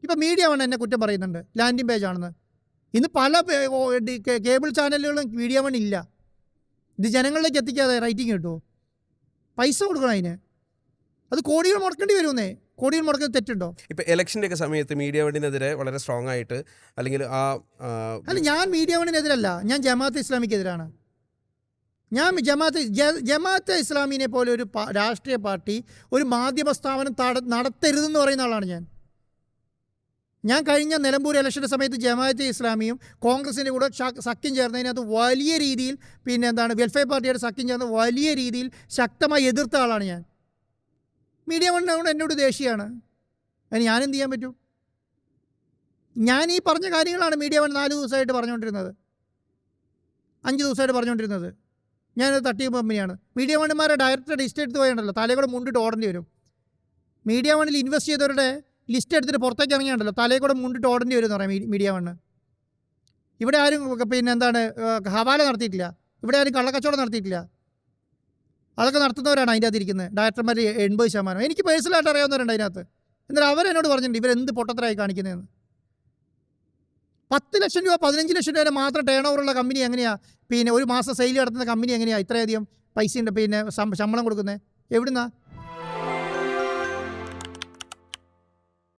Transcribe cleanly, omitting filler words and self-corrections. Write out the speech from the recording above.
ഇപ്പം media one എന്നെ കുറ്റം പറയുന്നുണ്ട്, ലാൻഡിംഗ് പേജാണെന്ന്. ഇന്ന് പല കേബിൾ ചാനലുകളും മീഡിയ വൺ ഇല്ല. ഇത് ജനങ്ങളിലേക്ക് എത്തിക്കാതെ റൈറ്റിംഗ് കിട്ടുമോ? പൈസ കൊടുക്കണം അതിന്. അത് കോടികൾ മുടക്കേണ്ടി വരുമെന്നേ. കോടികൾ മുടക്കുന്നത് തെറ്റുണ്ടോ? ഇപ്പം ഇലക്ഷൻ്റെ ഒക്കെ സമയത്ത് മീഡിയ വണ്ണിനെതിരെ വളരെ സ്ട്രോങ് ആയിട്ട് അല്ലെങ്കിൽ അല്ല, ഞാൻ മീഡിയ വണ്ണിനെതിരല്ല, ഞാൻ ജമാഅത്തെ ഇസ്ലാമിക്കെതിരാണ്. ഞാൻ ജമാഅത്തെ ഇസ്ലാമിനെ പോലെ ഒരു രാഷ്ട്രീയ പാർട്ടി ഒരു മാധ്യമ സ്ഥാപനം നടത്തരുതെന്ന് പറയുന്ന ആളാണ് ഞാൻ കഴിഞ്ഞ നിലമ്പൂർ ഇലക്ഷൻ്റെ സമയത്ത് ജമാഅത്തെ ഇസ്ലാമിയും കോൺഗ്രസിൻ്റെ കൂടെ സഖ്യം ചേർന്നതിനകത്ത് വലിയ രീതിയിൽ വെൽഫെയർ പാർട്ടിയുടെ സഖ്യം ചേർന്ന് വലിയ രീതിയിൽ ശക്തമായി എതിർത്ത ആളാണ് ഞാൻ. മീഡിയ വണ്ണിനോട് എന്നോട് ദേഷ്യമാണ്. അതിന് ഞാനെന്ത് ചെയ്യാൻ പറ്റും? ഞാൻ ഈ പറഞ്ഞ കാര്യങ്ങളാണ് മീഡിയ വൺ 4 ദിവസമായിട്ട് പറഞ്ഞുകൊണ്ടിരുന്നത്, 5 ദിവസമായിട്ട് പറഞ്ഞുകൊണ്ടിരുന്നത്. ഞാനൊരു തട്ടിപ്പ് കമ്പനിയാണ്. മീഡിയ വണ്ണന്മാരെ ഡയറക്ടർ ലിസ്റ്റ് എടുത്ത് പോയുണ്ടല്ലോ, തലയിൽ മുണ്ടിട്ട് ഓടേണ്ടി വരും. മീഡിയ വണ്ണിൽ ഇൻവെസ്റ്റ് ചെയ്തവരുടെ ലിസ്റ്റ് എടുത്തിട്ട് പുറത്തേക്ക് ഇറങ്ങിയുണ്ടല്ലോ, തലയിൽ കൂടെ മുണ്ടിട്ട് ഓടേണ്ടി വരും എന്ന് പറയാം മീഡിയ വണ്ണ്. ഇവിടെ ആരും ഹവാല നടത്തിയിട്ടില്ല, ഇവിടെ ആരും കള്ളക്കച്ചവടം നടത്തിയിട്ടില്ല. അതൊക്കെ നടത്തുന്നവരാണ് അതിൻ്റെ അകത്ത് ഇരിക്കുന്നത്, ഡയറക്ടർമാർ 80%. എനിക്ക് പേഴ്സണലായിട്ട് അറിയാവുന്നവരുണ്ട് അതിനകത്ത്. എന്നാൽ അവരെന്നോട് പറഞ്ഞിട്ടുണ്ട് ഇവരെന്ത് പൊട്ടത്തരായി കാണിക്കുന്നതെന്ന്. 10 ലക്ഷം രൂപ 15 ലക്ഷം രൂപ മാത്രം ടേൺ ഓവറുള്ള കമ്പനി എങ്ങനെയാണ് ഒരു മാസം സെയിൽ നടത്തുന്ന കമ്പനി എങ്ങനെയാണ് ഇത്രയധികം പൈസ ശമ്പളം കൊടുക്കുന്നത്? എവിടുന്നാ?